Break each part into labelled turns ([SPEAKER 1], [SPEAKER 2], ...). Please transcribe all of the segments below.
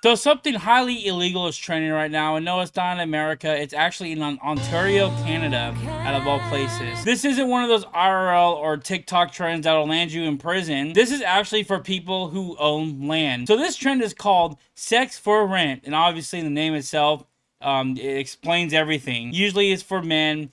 [SPEAKER 1] So something highly illegal is trending right now, and no, it's not in America. It's actually in Ontario, Canada, out of all places. This isn't one of those IRL or TikTok trends that'll land you in prison. This is actually for people who own land. So this trend is called sex for rent, and obviously the name itself, it explains everything. Usually it's for men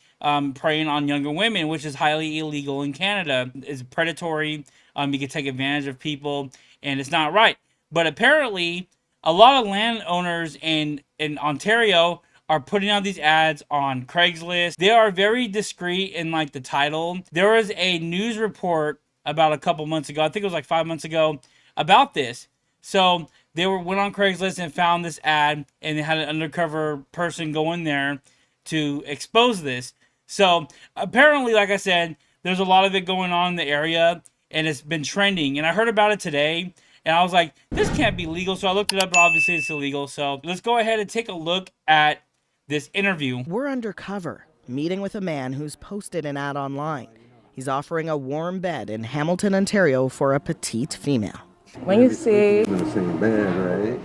[SPEAKER 1] preying on younger women, which is highly illegal in Canada. It's predatory. You can take advantage of people, and it's not right. But apparently, a lot of landowners in Ontario are putting out these ads on Craigslist. They are very discreet in like the title. There was a news report about a couple months ago. I think it was like 5 months ago about this. So they went on Craigslist and found this ad, and they had an undercover person go in there to expose this. So apparently, like I said, there's a lot of it going on in the area, and it's been trending. And I heard about it today, and I was like, this can't be legal. So I looked it up, but obviously it's illegal. So let's go ahead and take a look at this interview.
[SPEAKER 2] We're undercover, meeting with a man who's posted an ad online. He's offering a warm bed in Hamilton, Ontario for a petite female.
[SPEAKER 3] When you say
[SPEAKER 4] in the same bed, right?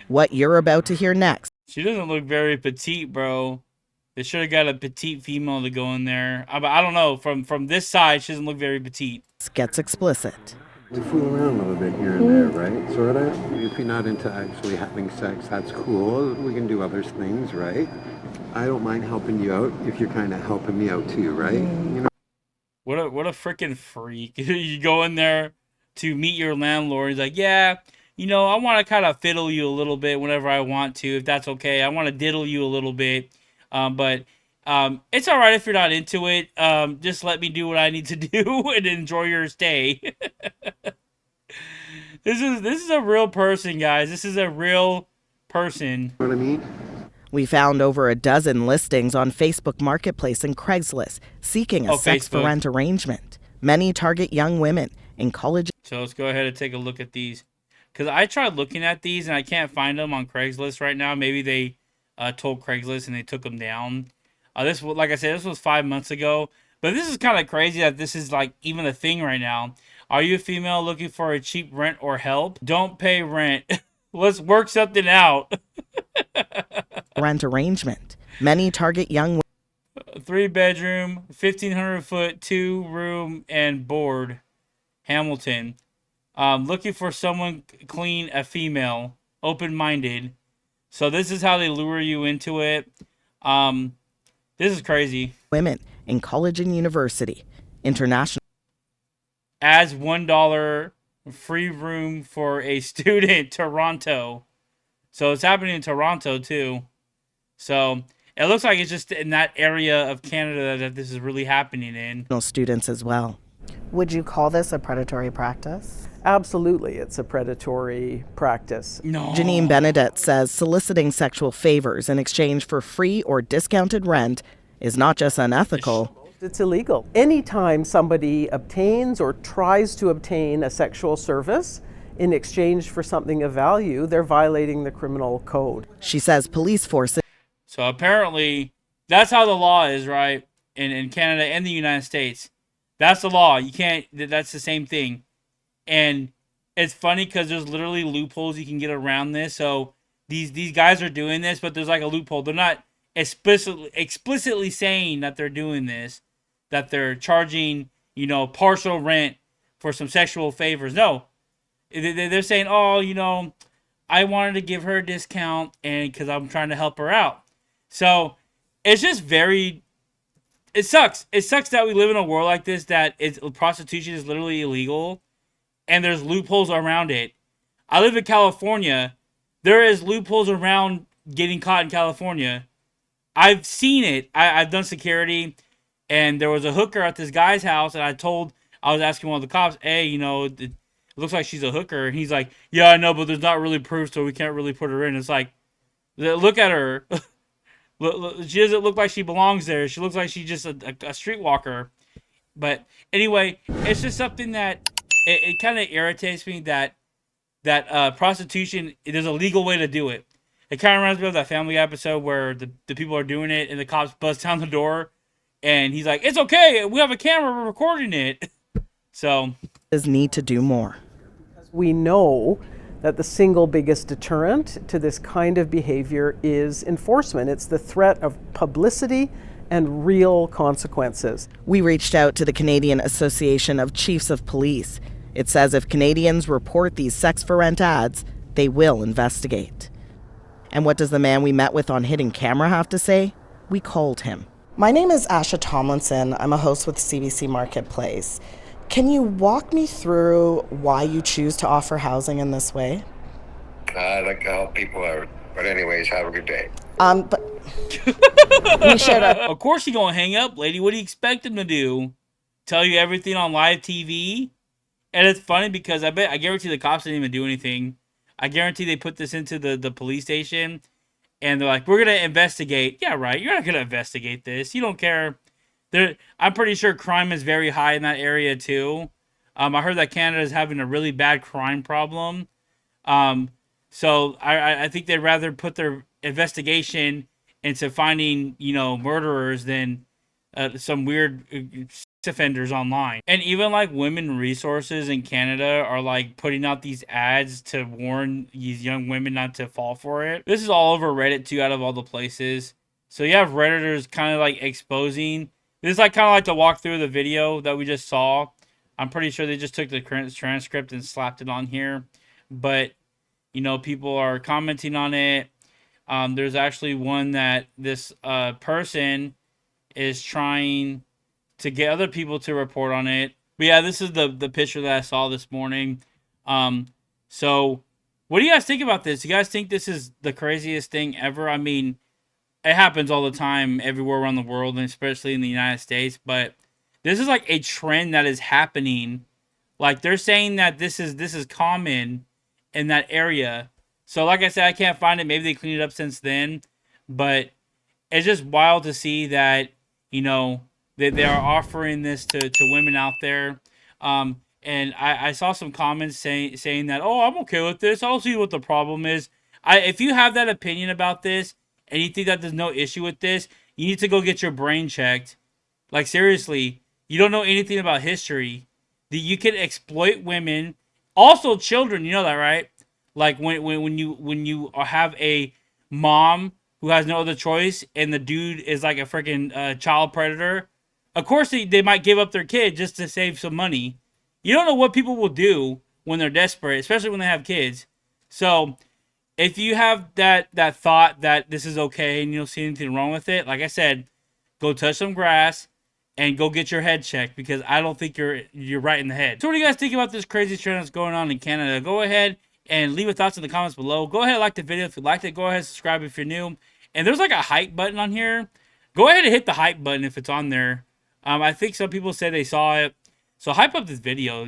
[SPEAKER 2] What you're about to hear next
[SPEAKER 1] She doesn't look very petite, bro. They should have got a petite female to go in there. I don't know. From this side, she doesn't look very petite.
[SPEAKER 2] gets explicit.
[SPEAKER 4] We fool around a little bit here and there, right? Sort of. If you're not into actually having sex, that's cool. We can do other things, right? I don't mind helping you out if you're kind of helping me out too, right? You know.
[SPEAKER 1] What a freaking freak. You go in there to meet your landlord. He's like, yeah, I want to kind of fiddle you a little bit whenever I want to, if that's okay. I want to diddle you a little bit. But it's all right if you're not into it. Just let me do what I need to do and enjoy your stay. This is a real person, guys. This is a real person.
[SPEAKER 4] What I mean?
[SPEAKER 2] We found over a dozen listings on Facebook Marketplace and Craigslist seeking a sex for rent arrangement. Many target young women in college.
[SPEAKER 1] So let's go ahead and take a look at these. Because I tried looking at these and I can't find them on Craigslist right now. Maybe they told Craigslist and they took them down. Like I said, this was 5 months ago. But this is kind of crazy that this is like even a thing right now. Are you a female looking for a cheap rent or help? Don't pay rent. Let's work something out.
[SPEAKER 2] Rent arrangement. Many target young
[SPEAKER 1] 3-bedroom, 1,500-foot, 2-room and board. Hamilton. Looking for someone clean, a female, open-minded. So this is how they lure you into it. This is crazy.
[SPEAKER 2] women in college and university. International.
[SPEAKER 1] Adds $1 free room for a student, Toronto. So it's happening in Toronto too. So it looks like it's just in that area of Canada that this is really happening in.
[SPEAKER 2] Students as well. Would you call this a predatory practice?
[SPEAKER 3] absolutely, it's a predatory practice.
[SPEAKER 1] No.
[SPEAKER 2] Janine Benedette says soliciting sexual favors in exchange for free or discounted rent is not just unethical.
[SPEAKER 3] It's illegal. Anytime somebody obtains or tries to obtain a sexual service in exchange for something of value, they're violating the criminal code.
[SPEAKER 2] She says police forces.
[SPEAKER 1] So apparently, that's how the law is, right? In Canada and the United States. That's the law. You can't, that's the same thing. And it's funny because there's literally loopholes you can get around this. So these guys are doing this, but there's like a loophole. They're not explicitly saying that they're doing this, that they're charging, partial rent for some sexual favors. No. They're saying, oh, I wanted to give her a discount and because I'm trying to help her out. So it's just it sucks. It sucks that we live in a world like this that prostitution is literally illegal and there's loopholes around it. I live in California. There is loopholes around getting caught in California. I've seen it. I've done security and there was a hooker at this guy's house and I was asking one of the cops, hey, it looks like she's a hooker. And he's like, yeah, I know, but there's not really proof, so we can't really put her in. It's like, look at her. She doesn't look like she belongs there. She looks like she's just a streetwalker. But anyway, it's just something that it kind of irritates me that prostitution, there's a legal way to do it. It kind of reminds me of that Family Guy episode where the people are doing it and the cops bust down the door and he's like, it's okay, we have a camera, we're recording it. So
[SPEAKER 2] Need to do more.
[SPEAKER 3] We know that the single biggest deterrent to this kind of behavior is enforcement. It's the threat of publicity and real consequences.
[SPEAKER 2] We reached out to the Canadian Association of Chiefs of Police. It says if Canadians report these sex for rent ads, they will investigate. And what does the man we met with on Hidden Camera have to say? We called him. My name is Asha Tomlinson. I'm a host with CBC Marketplace. Can you walk me through why you choose to offer housing in this way?
[SPEAKER 5] I like to help people out. But anyways, have a good day.
[SPEAKER 2] But we shared our...
[SPEAKER 1] Of course you gonna hang up, lady. What do you expect him to do? Tell you everything on live TV? And it's funny because I guarantee the cops didn't even do anything. I guarantee they put this into the police station and they're like, we're gonna investigate. Yeah, right. You're not gonna investigate this. You don't care. I'm pretty sure crime is very high in that area too. I heard that Canada is having a really bad crime problem. So I think they'd rather put their investigation into finding, murderers than some weird sex offenders online. And even like women resources in Canada are like putting out these ads to warn these young women not to fall for it. This is all over Reddit too, out of all the places. So you have Redditors kind of like exposing. This is like kind of like the walkthrough of the video that we just saw. I'm pretty sure they just took the current transcript and slapped it on here. But, people are commenting on it. There's actually one that this person is trying to get other people to report on it. But yeah, this is the picture that I saw this morning. So what do you guys think about this? You guys think this is the craziest thing ever? I mean, it happens all the time everywhere around the world, and especially in the United States. But this is like a trend that is happening. Like they're saying that this is common in that area. So like I said, I can't find it. Maybe they cleaned it up since then. But it's just wild to see that, they are offering this to women out there. And I saw some comments saying that, oh, I'm okay with this. I don't see what the problem is. If you have that opinion about this and you think that there's no issue with this, you need to go get your brain checked. Like, seriously, you don't know anything about history. You can exploit women, also children. You know that, right? Like when you have a mom who has no other choice and the dude is like a freaking child predator. Of course, they might give up their kid just to save some money. You don't know what people will do when they're desperate, especially when they have kids. So if you have that thought that this is okay and you don't see anything wrong with it, like I said, go touch some grass and go get your head checked, because I don't think you're right in the head. So what do you guys think about this crazy trend that's going on in Canada? Go ahead and leave your thoughts in the comments below. Go ahead and like the video if you liked it. Go ahead and subscribe if you're new. And there's like a hype button on here. Go ahead and hit the hype button if it's on there. I think some people said they saw it. So hype up this video.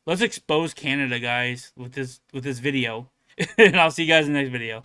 [SPEAKER 1] Let's expose Canada, guys, with this video. And I'll see you guys in the next video.